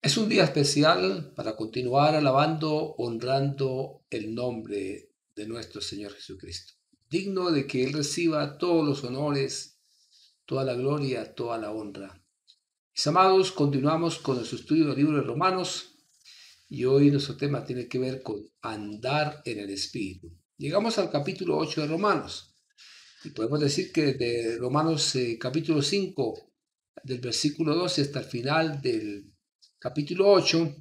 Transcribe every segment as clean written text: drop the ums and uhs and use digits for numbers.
Es un día especial para continuar alabando, honrando el nombre de nuestro Señor Jesucristo, digno de que Él reciba todos los honores, toda la gloria, toda la honra. Mis amados, continuamos con nuestro estudio del libro de Romanos y hoy nuestro tema tiene que ver con andar en el Espíritu. Llegamos al capítulo 8 de Romanos y podemos decir que de Romanos capítulo 5, del versículo 12 hasta el final del capítulo 8,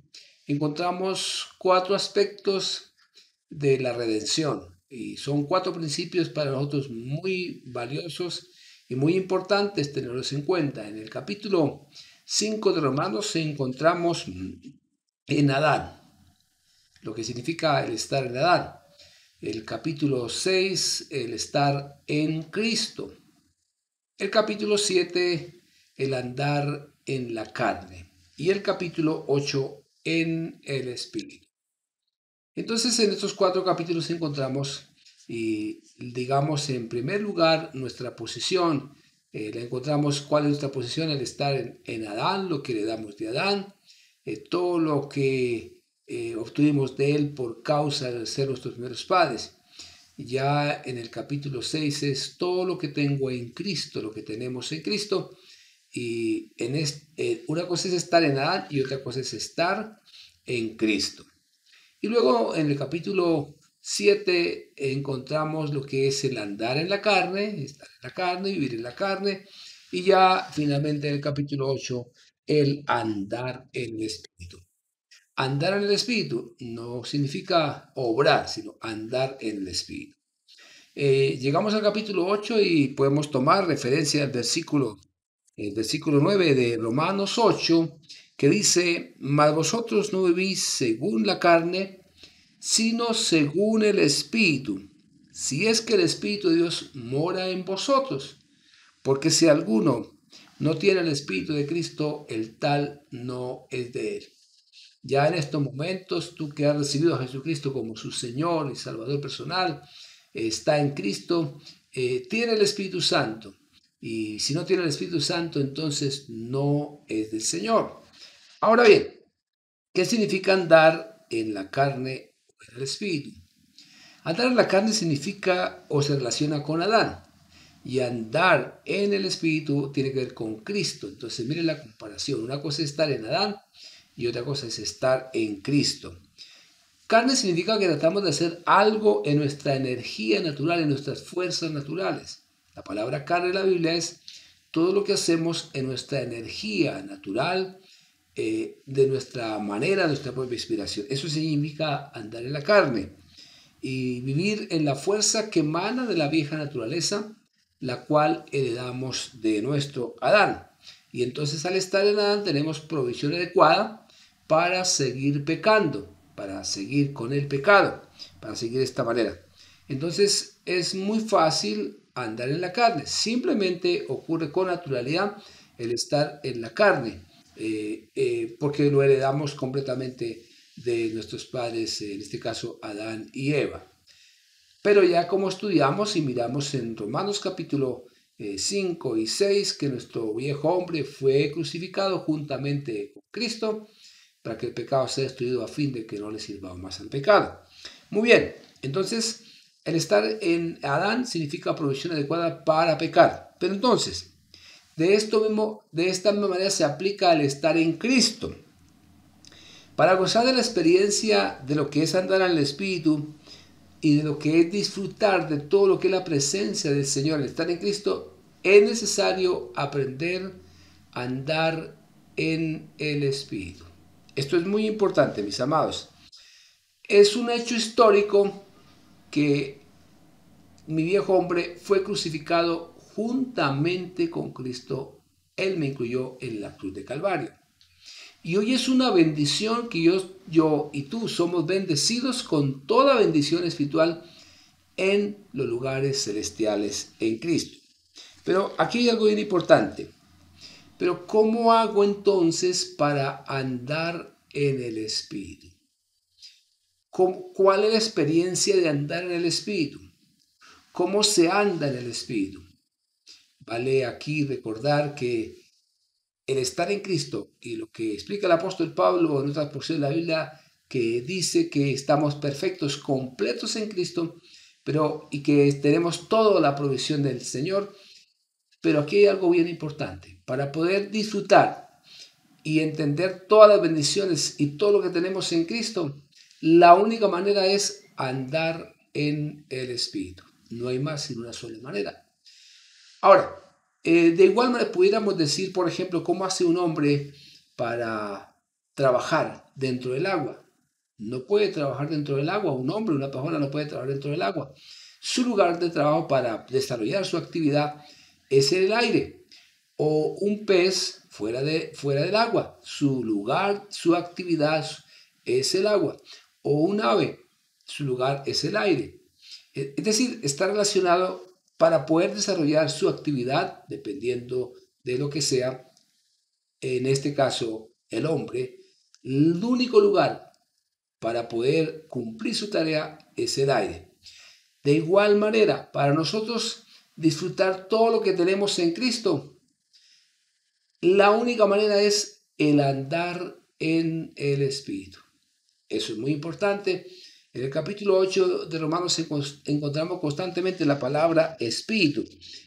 encontramos cuatro aspectos de la redención y son cuatro principios para nosotros muy valiosos y muy importantes tenerlos en cuenta. En el capítulo 5 de Romanos encontramos en Adán, lo que significa el estar en Adán. El capítulo 6, el estar en Cristo. El capítulo 7, el andar en la carne. Y el capítulo 8, en el Espíritu. Entonces, en estos cuatro capítulos encontramos, y digamos, en primer lugar, nuestra posición. La encontramos cuál es nuestra posición, el estar en Adán, lo que le damos de Adán, todo lo que obtuvimos de él por causa de ser nuestros primeros padres. Ya en el capítulo 6 es todo lo que tengo en Cristo, lo que tenemos en Cristo. Y una cosa es estar en Adán y otra cosa es estar en Cristo. Y luego en el capítulo 7 encontramos lo que es el andar en la carne, estar en la carne, vivir en la carne. Y ya finalmente en el capítulo 8, el andar en el Espíritu. Andar en el Espíritu no significa obrar, sino andar en el Espíritu. Llegamos al capítulo 8 y podemos tomar referencia al el versículo 9 de Romanos 8, que dice: mas vosotros no vivís según la carne, sino según el Espíritu, si es que el Espíritu de Dios mora en vosotros. Porque si alguno no tiene el Espíritu de Cristo, el tal no es de él. Ya en estos momentos, tú que has recibido a Jesucristo como su Señor y Salvador personal, está en Cristo, tiene el Espíritu Santo. Y si no tiene el Espíritu Santo, entonces no es del Señor. Ahora bien, ¿qué significa andar en la carne o en el Espíritu? Andar en la carne significa o se relaciona con Adán. Y andar en el Espíritu tiene que ver con Cristo. Entonces, miren la comparación. Una cosa es estar en Adán y otra cosa es estar en Cristo. Carne significa que tratamos de hacer algo en nuestra energía natural, en nuestras fuerzas naturales. La palabra carne en la Biblia es todo lo que hacemos en nuestra energía natural, de nuestra manera, de nuestra propia inspiración. Eso significa andar en la carne y vivir en la fuerza que emana de la vieja naturaleza, la cual heredamos de nuestro Adán. Y entonces al estar en Adán tenemos provisión adecuada para seguir pecando, para seguir con el pecado, para seguir de esta manera. Entonces es muy fácil andar en la carne, simplemente ocurre con naturalidad el estar en la carne, porque lo heredamos completamente de nuestros padres, en este caso Adán y Eva. Pero ya como estudiamos y miramos en Romanos capítulo 5 y 6, que nuestro viejo hombre fue crucificado juntamente con Cristo para que el pecado sea destruido a fin de que no le sirva más al pecado. Muy bien, entonces el estar en Adán significa provisión adecuada para pecar. Pero entonces, de esta misma manera se aplica al estar en Cristo. Para gozar de la experiencia de lo que es andar en el Espíritu y de lo que es disfrutar de todo lo que es la presencia del Señor, el estar en Cristo, es necesario aprender a andar en el Espíritu. Esto es muy importante, mis amados. Es un hecho histórico que mi viejo hombre fue crucificado juntamente con Cristo. Él me incluyó en la cruz de Calvario. Y hoy es una bendición que yo y tú somos bendecidos con toda bendición espiritual en los lugares celestiales en Cristo. Pero aquí hay algo bien importante. Pero ¿cómo hago entonces para andar en el Espíritu? ¿Cuál es la experiencia de andar en el Espíritu? ¿Cómo se anda en el Espíritu? Vale aquí recordar que el estar en Cristo y lo que explica el apóstol Pablo en otras porciones de la Biblia, que dice que estamos perfectos, completos en Cristo, y que tenemos toda la provisión del Señor. Pero aquí hay algo bien importante. Para poder disfrutar y entender todas las bendiciones y todo lo que tenemos en Cristo, la única manera es andar en el Espíritu. No hay más sino una sola manera. Ahora, de igual manera pudiéramos decir, por ejemplo, cómo hace un hombre para trabajar dentro del agua. No puede trabajar dentro del agua. Un hombre, una persona no puede trabajar dentro del agua. Su lugar de trabajo para desarrollar su actividad es en el aire. O un pez fuera del agua. Su lugar, su actividad es el agua. O un ave, su lugar es el aire. Es decir, está relacionado para poder desarrollar su actividad, dependiendo de lo que sea, en este caso el hombre, el único lugar para poder cumplir su tarea es el aire. De igual manera, para nosotros disfrutar todo lo que tenemos en Cristo, la única manera es el andar en el Espíritu. Eso es muy importante. En el capítulo 8 de Romanos encontramos constantemente la palabra espíritu.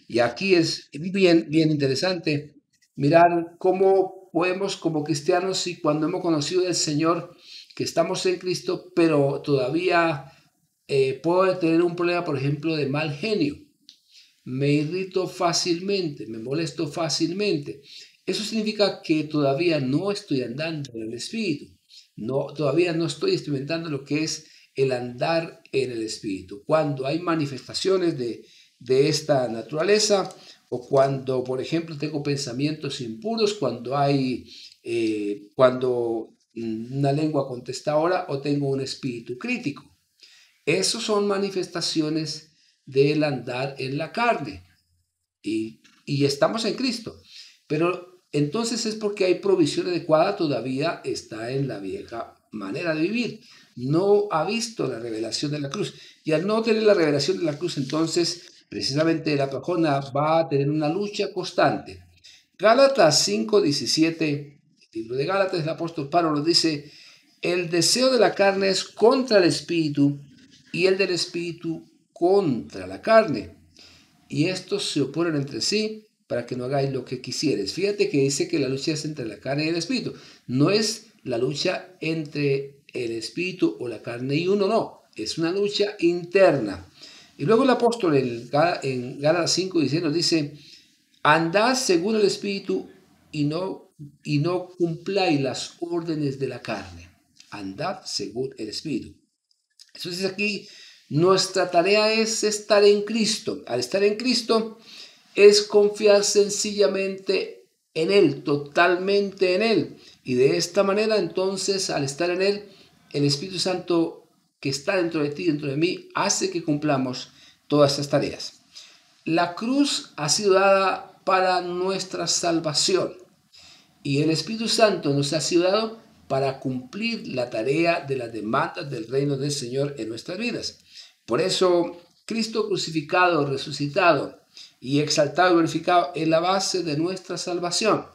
Y aquí es bien interesante mirar cómo podemos como cristianos, y cuando hemos conocido al Señor, que estamos en Cristo, pero todavía puedo tener un problema, por ejemplo, de mal genio. Me irrito fácilmente, me molesto fácilmente. Eso significa que todavía no estoy andando en el Espíritu. Todavía no estoy experimentando lo que es el andar en el Espíritu. Cuando hay manifestaciones de esta naturaleza, o cuando, por ejemplo, tengo pensamientos impuros, cuando una lengua contestadora, o tengo un espíritu crítico. Esos son manifestaciones del andar en la carne. Y estamos en Cristo. Pero entonces es porque hay provisión adecuada, todavía está en la vieja manera de vivir. No ha visto la revelación de la cruz. Y al no tener la revelación de la cruz, entonces precisamente la persona va a tener una lucha constante. Gálatas 5:17, el libro de Gálatas, el apóstol Pablo nos dice: el deseo de la carne es contra el espíritu, y el del espíritu contra la carne. Y estos se oponen entre sí para que no hagáis lo que quisieres. Fíjate que dice que la lucha es entre la carne y el espíritu. No es la lucha entre el espíritu o la carne y uno, no. Es una lucha interna. Y luego el apóstol en Gálatas 5:16 nos dice: andad según el espíritu y no cumpláis las órdenes de la carne. Andad según el espíritu. Entonces aquí nuestra tarea es estar en Cristo. Al estar en Cristo es confiar sencillamente en Él, totalmente en Él. Y de esta manera, entonces, al estar en Él, el Espíritu Santo que está dentro de ti, dentro de mí, hace que cumplamos todas estas tareas. La cruz ha sido dada para nuestra salvación, y el Espíritu Santo nos ha sido dado para cumplir la tarea de las demandas del reino del Señor en nuestras vidas. Por eso, Cristo crucificado, resucitado y exaltado y glorificado es la base de nuestra salvación.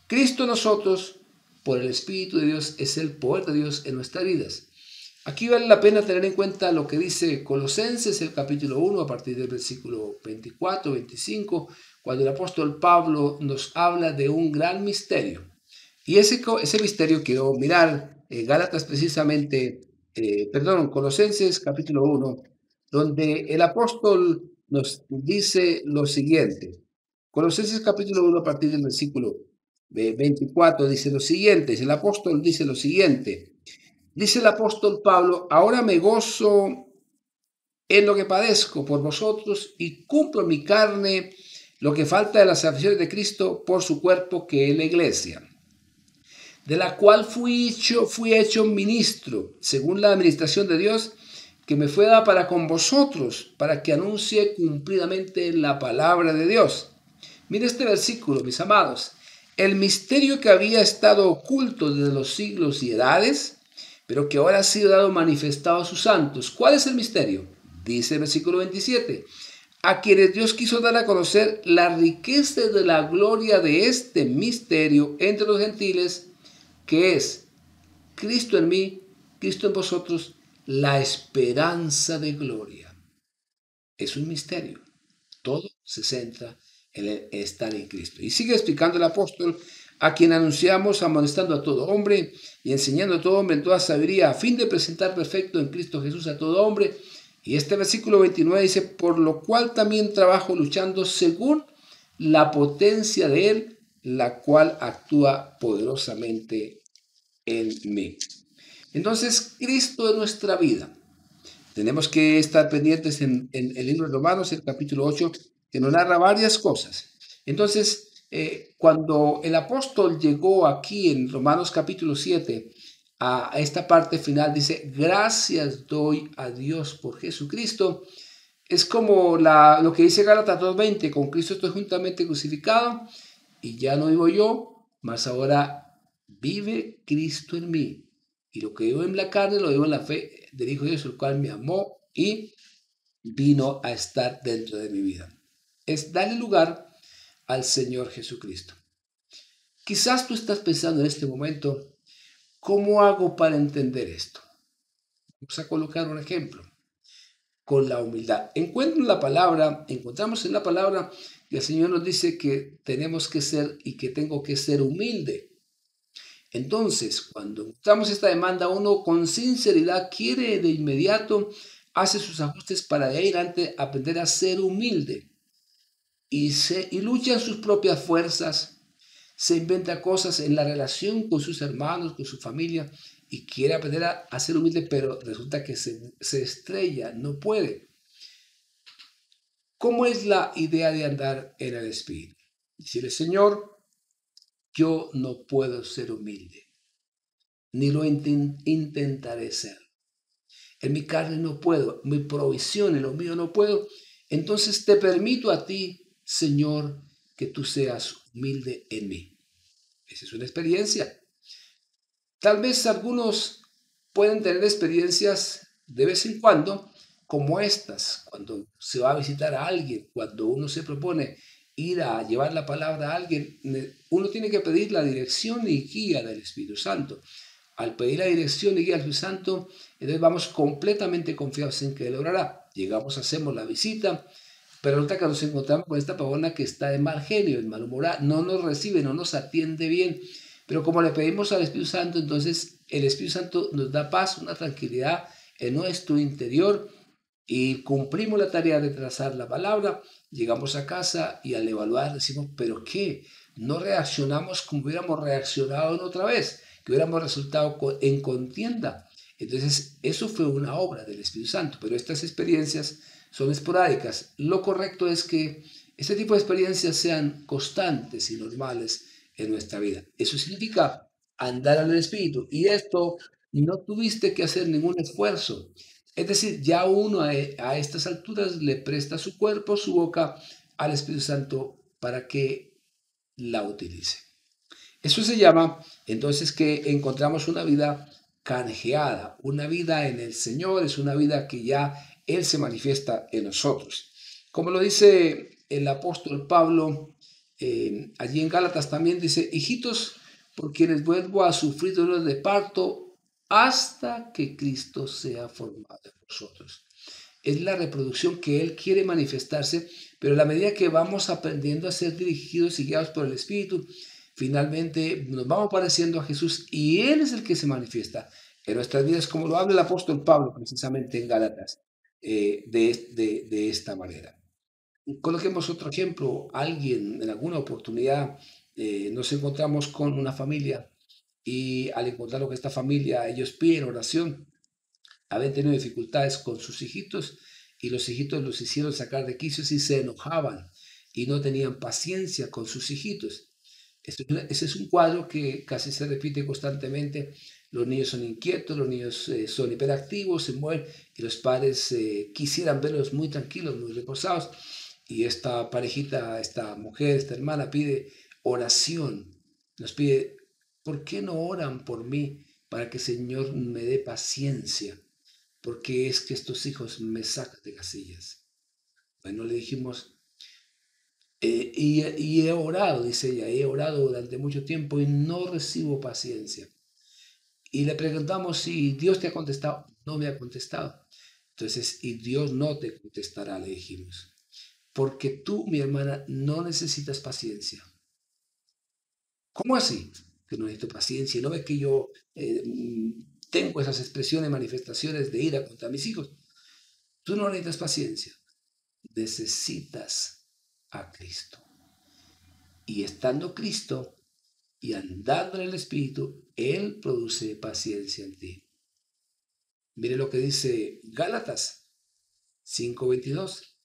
Cristo en nosotros, por el Espíritu de Dios, es el poder de Dios en nuestras vidas. Aquí vale la pena tener en cuenta lo que dice Colosenses, el capítulo 1, a partir del versículo 24, 25, cuando el apóstol Pablo nos habla de un gran misterio. Y ese misterio quiero mirar Gálatas precisamente, Colosenses capítulo 1, donde el apóstol nos dice lo siguiente. Colosenses capítulo 1, a partir del versículo 24, dice lo siguiente. El apóstol dice lo siguiente. Dice el apóstol Pablo: ahora me gozo en lo que padezco por vosotros, y cumplo en mi carne lo que falta de las aflicciones de Cristo por su cuerpo, que es la iglesia, de la cual fui hecho ministro, según la administración de Dios, que me fue dada para con vosotros, para que anuncie cumplidamente la palabra de Dios. Mire este versículo, mis amados. El misterio que había estado oculto desde los siglos y edades, pero que ahora ha sido dado manifestado a sus santos. ¿Cuál es el misterio? Dice el versículo 27. a quienes Dios quiso dar a conocer la riqueza de la gloria de este misterio entre los gentiles, que es Cristo en mí, Cristo en vosotros, la esperanza de gloria. Es un misterio. Todo se centra en el estar en Cristo. Y sigue explicando el apóstol, a quien anunciamos amonestando a todo hombre y enseñando a todo hombre en toda sabiduría, a fin de presentar perfecto en Cristo Jesús a todo hombre. Y este versículo 29 dice, por lo cual también trabajo luchando según la potencia de Él, la cual actúa poderosamente en mí. Entonces, Cristo es nuestra vida. Tenemos que estar pendientes en el libro de Romanos, el capítulo 8, que nos narra varias cosas. Entonces, cuando el apóstol llegó aquí en Romanos capítulo 7, a esta parte final, dice, gracias doy a Dios por Jesucristo. Es como lo que dice Gálatas 2:20, con Cristo estoy juntamente crucificado y ya no vivo yo, mas ahora vive Cristo en mí. Y lo que vivo en la carne lo vivo en la fe del Hijo de Dios, el cual me amó y vino a estar dentro de mi vida. Es darle lugar al Señor Jesucristo. Quizás tú estás pensando en este momento, ¿cómo hago para entender esto? Vamos a colocar un ejemplo. Con la humildad. Encontramos en la palabra que el Señor nos dice que tenemos que ser y que tengo que ser humilde. Entonces, cuando encontramos esta demanda, uno con sinceridad quiere de inmediato, hace sus ajustes para de ahí adelante aprender a ser humilde y lucha en sus propias fuerzas, se inventa cosas en la relación con sus hermanos, con su familia y quiere aprender a ser humilde, pero resulta que se estrella, no puede. ¿Cómo es la idea de andar en el Espíritu? Decirle, Señor, yo no puedo ser humilde, ni lo intentaré ser. En mi carne no puedo, mi provisión en lo mío no puedo. Entonces te permito a ti, Señor, que tú seas humilde en mí. Esa es una experiencia. Tal vez algunos pueden tener experiencias de vez en cuando, como estas, cuando se va a visitar a alguien, cuando uno se propone ir a llevar la palabra a alguien, uno tiene que pedir la dirección y guía del Espíritu Santo. Al pedir la dirección y guía del Espíritu Santo, entonces vamos completamente confiados en que Él obrará. Llegamos, hacemos la visita, pero resulta que nos encontramos con esta persona que está de mal genio, de mal humor, no nos recibe, no nos atiende bien. Pero como le pedimos al Espíritu Santo, entonces el Espíritu Santo nos da paz, una tranquilidad en nuestro interior y cumplimos la tarea de trazar la palabra. Llegamos a casa y al evaluar decimos, ¿pero qué? No reaccionamos como hubiéramos reaccionado en otra vez, que hubiéramos resultado en contienda. Entonces, eso fue una obra del Espíritu Santo, pero estas experiencias son esporádicas. Lo correcto es que este tipo de experiencias sean constantes y normales en nuestra vida. Eso significa andar en el Espíritu. Y esto no tuviste que hacer ningún esfuerzo. Es decir, ya uno a estas alturas le presta su cuerpo, su boca al Espíritu Santo para que la utilice. Eso se llama entonces que encontramos una vida canjeada, una vida en el Señor, es una vida que ya Él se manifiesta en nosotros. Como lo dice el apóstol Pablo, allí en Gálatas también dice, hijitos, por quienes vuelvo a sufrir dolores de parto hasta que Cristo sea formado en vosotros. Es la reproducción que Él quiere manifestarse, pero a la medida que vamos aprendiendo a ser dirigidos y guiados por el Espíritu, finalmente nos vamos pareciendo a Jesús y Él es el que se manifiesta en nuestras vidas, como lo habla el apóstol Pablo precisamente en Gálatas, de esta manera. Coloquemos otro ejemplo. Alguien en alguna oportunidad nos encontramos con una familia y al encontrarlo con esta familia, ellos piden oración. Habían tenido dificultades con sus hijitos y los hijitos los hicieron sacar de quicios y se enojaban y no tenían paciencia con sus hijitos. Ese es un cuadro que casi se repite constantemente. Los niños son inquietos, los niños son hiperactivos, se mueven y los padres quisieran verlos muy tranquilos, muy reposados. Y esta parejita, esta mujer, esta hermana pide oración. Nos pide, ¿por qué no oran por mí para que el Señor me dé paciencia? Porque es que estos hijos me sacan de casillas. Bueno, le dijimos, y he orado, dice ella, he orado durante mucho tiempo y no recibo paciencia. Y le preguntamos si Dios te ha contestado. No me ha contestado. Entonces, y Dios no te contestará, le dijimos. Porque tú, mi hermana, no necesitas paciencia. ¿Cómo así? Que no necesito paciencia. ¿No ves que yo tengo esas expresiones, manifestaciones de ira contra mis hijos? Tú no necesitas paciencia. Necesitas a Cristo. Y estando Cristo y andando en el Espíritu, Él produce paciencia en ti. Mire lo que dice Gálatas 5:22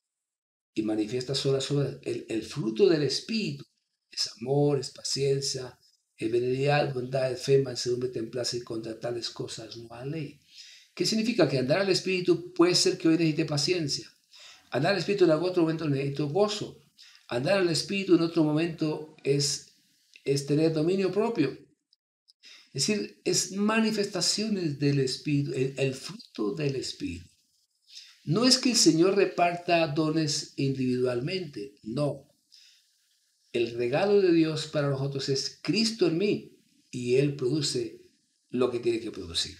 y manifiesta sobre el fruto del Espíritu. Es amor, es paciencia, es benignidad, bondad, es fe, mansedumbre, templanza, y contra tales cosas no hay ley. ¿Qué significa? Que andar al Espíritu puede ser que hoy necesite paciencia. Andar al Espíritu en algún otro momento necesito gozo. Andar al Espíritu en otro momento es tener dominio propio. Es decir, es manifestaciones del Espíritu, el fruto del Espíritu. No es que el Señor reparta dones individualmente, no. El regalo de Dios para nosotros es Cristo en mí y Él produce lo que tiene que producir.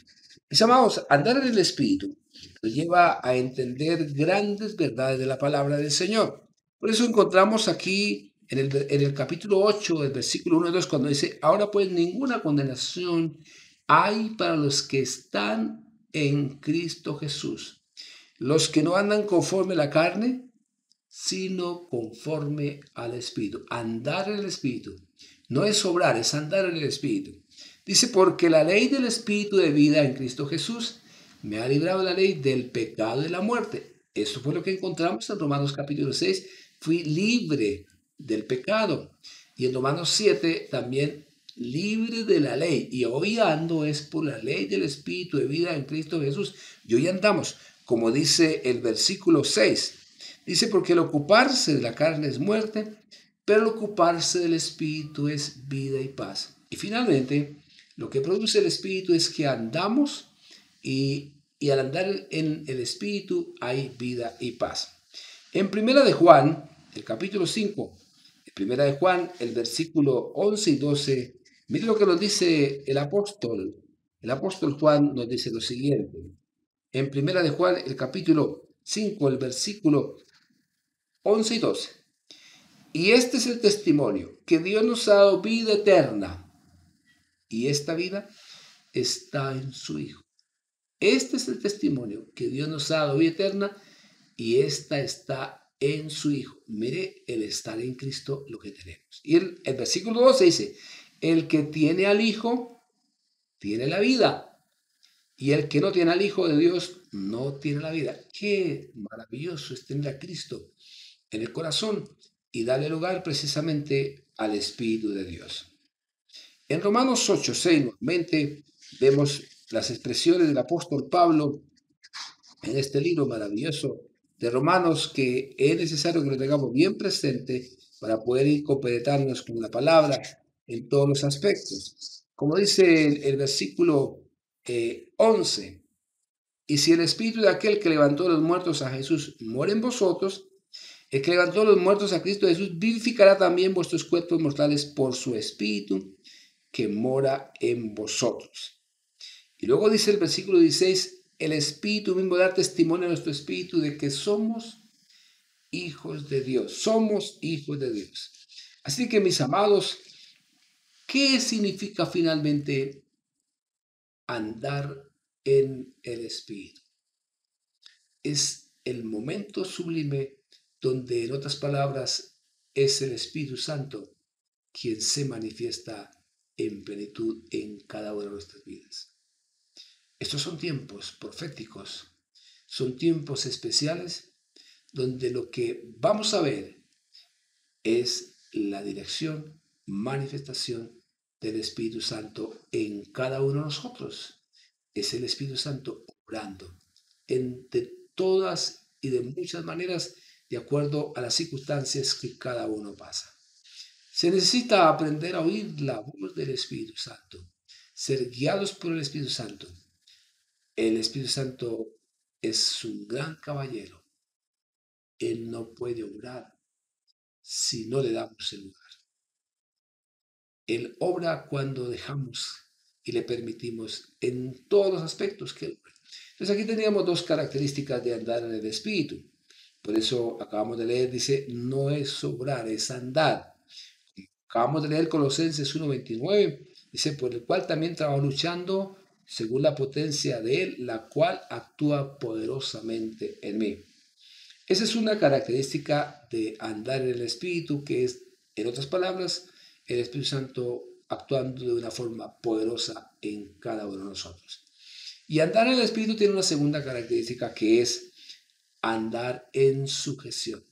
Mis amados, andar en el Espíritu nos lleva a entender grandes verdades de la palabra del Señor. Por eso encontramos aquí en el capítulo 8, el versículo 1 y 2, cuando dice, ahora pues ninguna condenación hay para los que están en Cristo Jesús, los que no andan conforme a la carne, sino conforme al Espíritu. Andar en el Espíritu no es obrar, es andar en el Espíritu. Dice, porque la ley del Espíritu de vida en Cristo Jesús me ha librado de la ley del pecado y de la muerte. Eso fue lo que encontramos en Romanos capítulo 6. Fui libre del pecado. Y en Romanos 7 también libre de la ley. Y hoy ando es por la ley del Espíritu de vida en Cristo Jesús. Y hoy andamos, como dice el versículo 6. Dice, porque el ocuparse de la carne es muerte, pero el ocuparse del Espíritu es vida y paz. Y finalmente, lo que produce el Espíritu es que andamos y al andar en el Espíritu hay vida y paz. En Primera de Juan, el capítulo 5, en Primera de Juan, el versículo 11 y 12, mire lo que nos dice el apóstol. El apóstol Juan nos dice lo siguiente. En Primera de Juan, el capítulo 5, el versículo 11 y 12. Y este es el testimonio, que Dios nos ha dado vida eterna. Y esta vida está en su Hijo. Este es el testimonio, que Dios nos ha dado vida eterna y esta está en su Hijo. Mire el estar en Cristo lo que tenemos. Y el versículo 12 dice, el que tiene al Hijo, tiene la vida. Y el que no tiene al Hijo de Dios, no tiene la vida. Qué maravilloso es tener a Cristo en el corazón y darle lugar precisamente al Espíritu de Dios. En Romanos 8:6 nuevamente vemos las expresiones del apóstol Pablo en este libro maravilloso de Romanos que es necesario que lo tengamos bien presente para poder ir compenetrarnos con la palabra en todos los aspectos. Como dice el versículo 11, y si el Espíritu de aquel que levantó a los muertos a Jesús mora en vosotros, el que levantó a los muertos a Cristo Jesús vivificará también vuestros cuerpos mortales por su Espíritu que mora en vosotros. Y luego dice el versículo 16, el Espíritu mismo da testimonio a nuestro Espíritu de que somos hijos de Dios. Somos hijos de Dios. Así que mis amados, ¿qué significa finalmente andar en el Espíritu? Es el momento sublime donde, en otras palabras, es el Espíritu Santo quien se manifiesta en plenitud en cada una de nuestras vidas. Estos son tiempos proféticos, son tiempos especiales donde lo que vamos a ver es la dirección, manifestación del Espíritu Santo en cada uno de nosotros. Es el Espíritu Santo obrando de todas y de muchas maneras de acuerdo a las circunstancias que cada uno pasa. Se necesita aprender a oír la voz del Espíritu Santo, ser guiados por el Espíritu Santo. El Espíritu Santo es un gran caballero Él no puede obrar si no le damos el lugar. Él obra cuando dejamos y le permitimos en todos los aspectos que Él obra. Entonces aquí teníamos dos características de andar en el Espíritu. Por eso acabamos de leer, dice, no es obrar, es andar. Acabamos de leer Colosenses 1:29, dice, por el cual también trabajo luchando según la potencia de Él, la cual actúa poderosamente en mí. Esa es una característica de andar en el Espíritu, que es, en otras palabras, el Espíritu Santo actuando de una forma poderosa en cada uno de nosotros. Y andar en el Espíritu tiene una segunda característica que es andar en sujeción.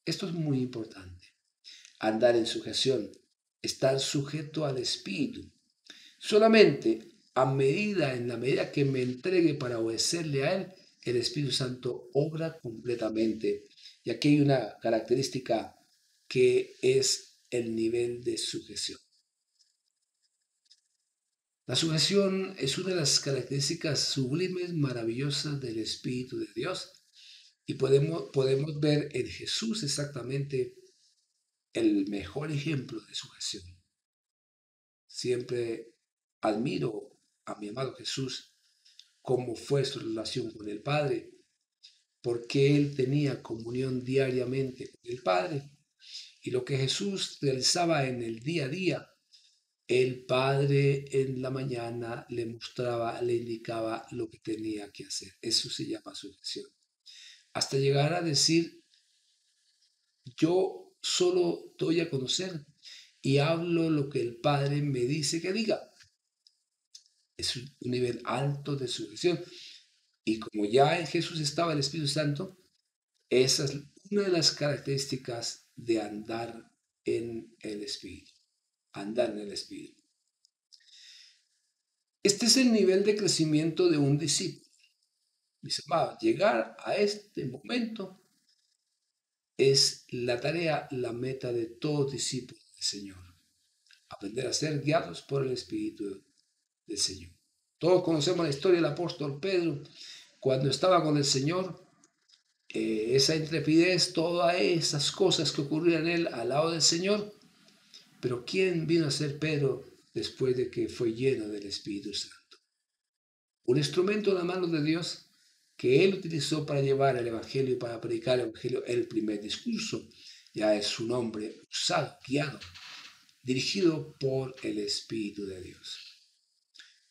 Esto es muy importante. Andar en sujeción, estar sujeto al Espíritu. Solamente en la medida que me entregue para obedecerle a Él, el Espíritu Santo obra completamente. Y aquí hay una característica que es el nivel de sujeción. La sujeción es una de las características sublimes, maravillosas del Espíritu de Dios. Y podemos ver en Jesús exactamente el mejor ejemplo de sujeción. Siempre admiro a mi amado Jesús, cómo fue su relación con el Padre, porque él tenía comunión diariamente con el Padre. Y lo que Jesús realizaba en el día a día, el Padre en la mañana le mostraba, le indicaba lo que tenía que hacer. Eso se llama sujeción. Hasta llegar a decir, yo solo doy a conocer y hablo lo que el Padre me dice que diga. Es un nivel alto de sujeción. Y como ya en Jesús estaba el Espíritu Santo, esa es una de las características de andar en el Espíritu. Andar en el Espíritu. Este es el nivel de crecimiento de un discípulo. Mis amados, llegar a este momento es la tarea, la meta de todo discípulo del Señor. Aprender a ser guiados por el Espíritu del Señor. Todos conocemos la historia del apóstol Pedro. Cuando estaba con el Señor, esa intrepidez, todas esas cosas que ocurrían en él al lado del Señor. Pero ¿quién vino a ser Pedro después de que fue lleno del Espíritu Santo? Un instrumento en la mano de Dios que él utilizó para llevar el Evangelio y para predicar el Evangelio, el primer discurso. Ya es un hombre usado, guiado, dirigido por el Espíritu de Dios.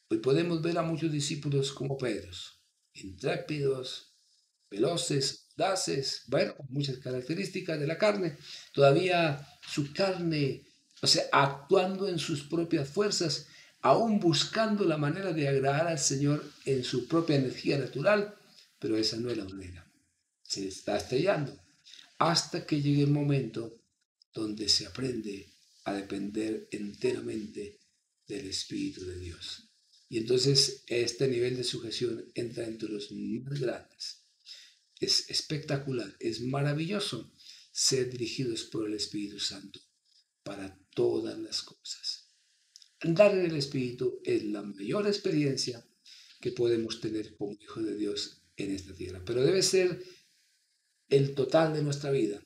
Hoy podemos ver a muchos discípulos como Pedros, intrépidos, veloces, audaces, bueno, con muchas características de la carne. Todavía su carne, o sea, actuando en sus propias fuerzas, aún buscando la manera de agradar al Señor en su propia energía natural, pero esa no es la manera. Se está estrellando hasta que llegue el momento donde se aprende a depender enteramente del Espíritu de Dios. Y entonces este nivel de sujeción entra entre los más grandes. Es espectacular, es maravilloso ser dirigidos por el Espíritu Santo para todas las cosas. Andar en el Espíritu es la mayor experiencia que podemos tener como hijos de Dios en esta tierra, pero debe ser el total de nuestra vida,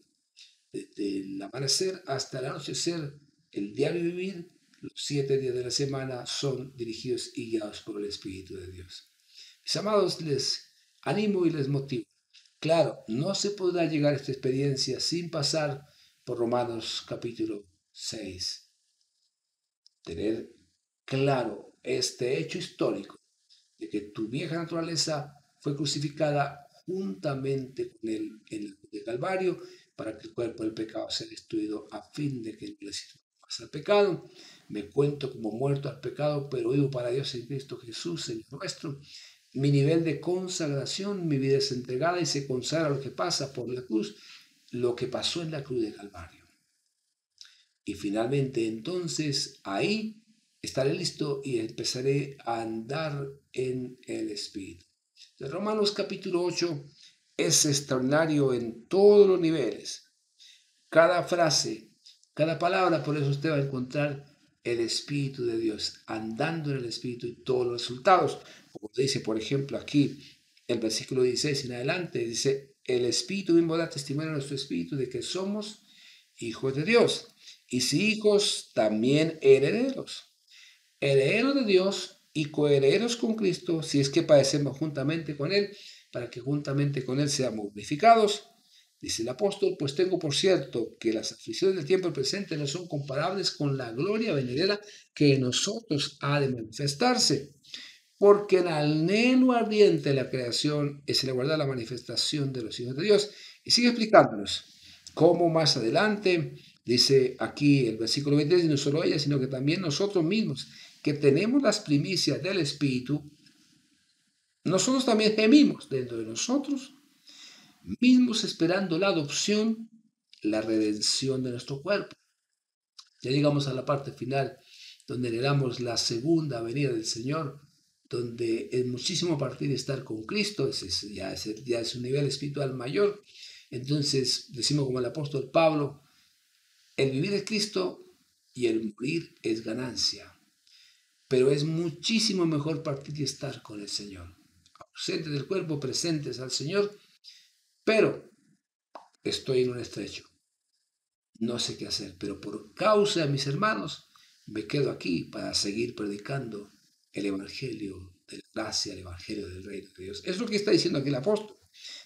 desde el amanecer hasta el anochecer, el diario vivir, los 7 días de la semana son dirigidos y guiados por el Espíritu de Dios. Mis amados, les animo y les motivo. Claro, no se podrá llegar a esta experiencia sin pasar por Romanos capítulo 6. Tener claro este hecho histórico de que tu vieja naturaleza fue crucificada juntamente con él en la cruz de Calvario para que el cuerpo del pecado sea destruido a fin de que no le sirva más al pecado. Me cuento como muerto al pecado, pero vivo para Dios en Cristo Jesús, Señor nuestro. Mi nivel de consagración, mi vida es entregada y se consagra lo que pasa por la cruz, lo que pasó en la cruz de Calvario. Y finalmente entonces ahí estaré listo y empezaré a andar en el Espíritu. De Romanos capítulo 8 es extraordinario en todos los niveles. Cada frase, cada palabra, por eso usted va a encontrar el Espíritu de Dios, andando en el Espíritu y todos los resultados. Como dice, por ejemplo, aquí, el versículo 16 en adelante, dice, el Espíritu mismo da testimonio a nuestro espíritu de que somos hijos de Dios. Y si hijos, también herederos. Herederos de Dios y coherederos con Cristo, si es que padecemos juntamente con Él, para que juntamente con Él seamos glorificados. Dice el apóstol, pues tengo por cierto que las aflicciones del tiempo presente no son comparables con la gloria venidera que en nosotros ha de manifestarse. Porque el anhelo ardiente de la creación es el aguardar la manifestación de los hijos de Dios. Y sigue explicándonos cómo más adelante, dice aquí el versículo 23, y no solo ella, sino que también nosotros mismos, que tenemos las primicias del Espíritu, nosotros también gemimos dentro de nosotros mismos esperando la adopción, la redención de nuestro cuerpo. Ya llegamos a la parte final donde le damos la segunda venida del Señor, donde es muchísimo partir de estar con Cristo, ya es un nivel espiritual mayor. Entonces decimos como el apóstol Pablo, el vivir es Cristo y el morir es ganancia. Pero es muchísimo mejor partir y estar con el Señor. Ausentes del cuerpo, presentes al Señor, pero estoy en un estrecho. No sé qué hacer, pero por causa de mis hermanos, me quedo aquí para seguir predicando el Evangelio de la gracia, el Evangelio del reino de Dios. Es lo que está diciendo aquí el apóstol.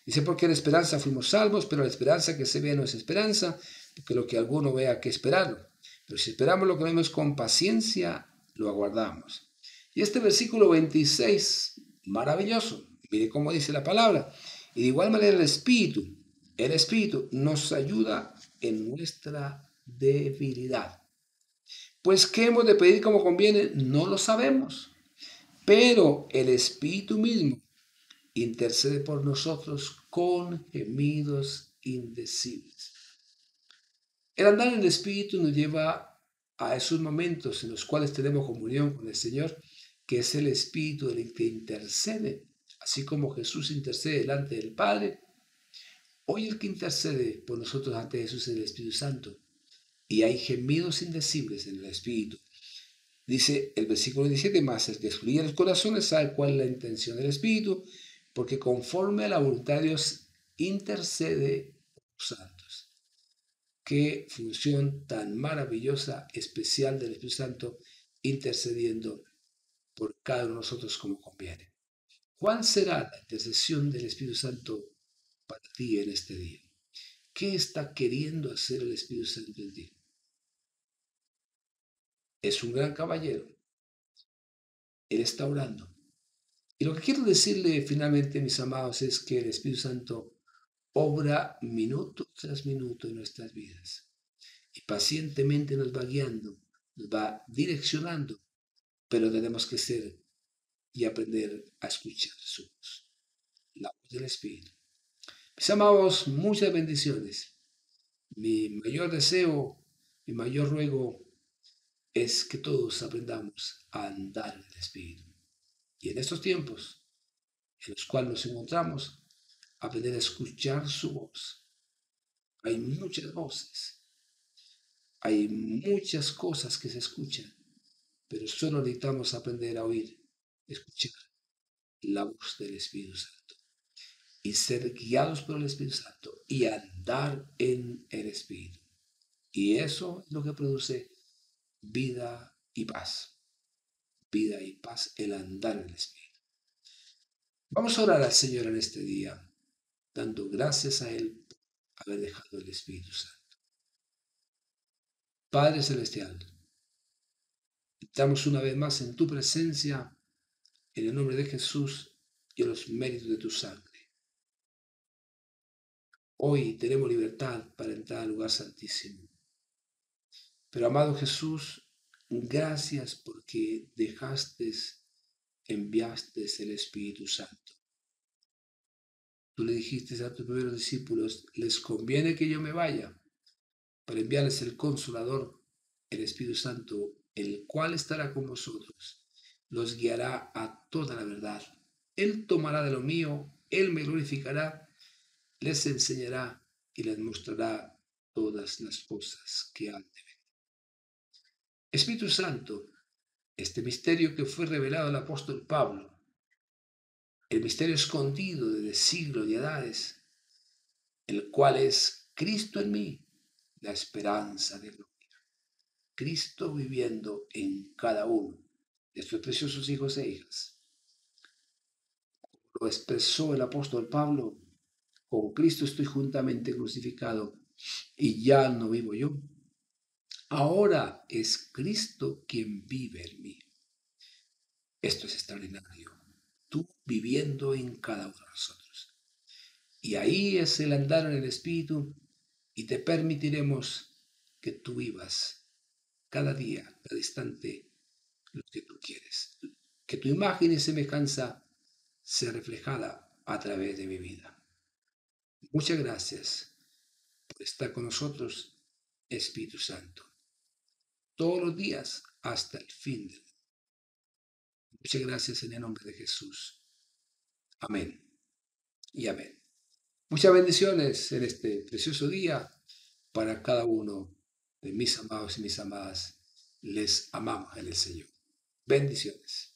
Dice, porque en esperanza fuimos salvos, pero la esperanza que se ve no es esperanza, porque lo que alguno vea que esperarlo. Pero si esperamos lo que vemos con paciencia, lo aguardamos. Y este versículo 26, maravilloso. Mire cómo dice la palabra. Y de igual manera el Espíritu nos ayuda en nuestra debilidad. Pues, ¿qué hemos de pedir como conviene? No lo sabemos. Pero el Espíritu mismo intercede por nosotros con gemidos indecibles. El andar en el Espíritu nos lleva a esos momentos en los cuales tenemos comunión con el Señor, que es el Espíritu el que intercede, así como Jesús intercede delante del Padre. Hoy el que intercede por nosotros ante Jesús es el Espíritu Santo, y hay gemidos indecibles en el Espíritu. Dice el versículo 17, más el que escudriña los corazones sabe cuál es la intención del Espíritu, porque conforme a la voluntad de Dios intercede por los santos. Qué función tan maravillosa, especial del Espíritu Santo, intercediendo por cada uno de nosotros como conviene. ¿Cuál será la intercesión del Espíritu Santo para ti en este día? ¿Qué está queriendo hacer el Espíritu Santo en ti? Es un gran caballero. Él está orando. Y lo que quiero decirle finalmente, mis amados, es que el Espíritu Santo obra minuto tras minuto en nuestras vidas. Y pacientemente nos va guiando, nos va direccionando, pero tenemos que ser y aprender a escuchar su voz, la voz del Espíritu. Mis amados, muchas bendiciones. Mi mayor deseo, mi mayor ruego es que todos aprendamos a andar en el Espíritu. Y en estos tiempos en los cuales nos encontramos, aprender a escuchar su voz. Hay muchas voces, hay muchas cosas que se escuchan, pero solo necesitamos aprender a oír, escuchar la voz del Espíritu Santo y ser guiados por el Espíritu Santo y andar en el Espíritu. Y eso es lo que produce vida y paz. Vida y paz, el andar en el Espíritu. Vamos a orar al Señor en este día, dando gracias a Él por haber dejado el Espíritu Santo. Padre Celestial, estamos una vez más en tu presencia, en el nombre de Jesús y en los méritos de tu sangre. Hoy tenemos libertad para entrar al lugar santísimo. Pero amado Jesús, gracias porque enviaste el Espíritu Santo. Tú le dijiste a tus primeros discípulos, les conviene que yo me vaya para enviarles el Consolador, el Espíritu Santo, el cual estará con vosotros, los guiará a toda la verdad. Él tomará de lo mío, Él me glorificará, les enseñará y les mostrará todas las cosas que han de venir. Espíritu Santo, este misterio que fue revelado al apóstol Pablo, el misterio escondido desde siglos y edades, el cual es Cristo en mí, la esperanza de gloria. Cristo viviendo en cada uno de sus preciosos hijos e hijas. Lo expresó el apóstol Pablo: con Cristo estoy juntamente crucificado y ya no vivo yo. Ahora es Cristo quien vive en mí. Esto es extraordinario. Tú viviendo en cada uno de nosotros. Y ahí es el andar en el Espíritu y te permitiremos que tú vivas cada día, cada instante, lo que tú quieres. Que tu imagen y semejanza sea reflejada a través de mi vida. Muchas gracias por estar con nosotros, Espíritu Santo, todos los días hasta el fin del mundo. Muchas gracias en el nombre de Jesús. Amén y amén. Muchas bendiciones en este precioso día para cada uno de mis amados y mis amadas. Les amamos en el Señor. Bendiciones.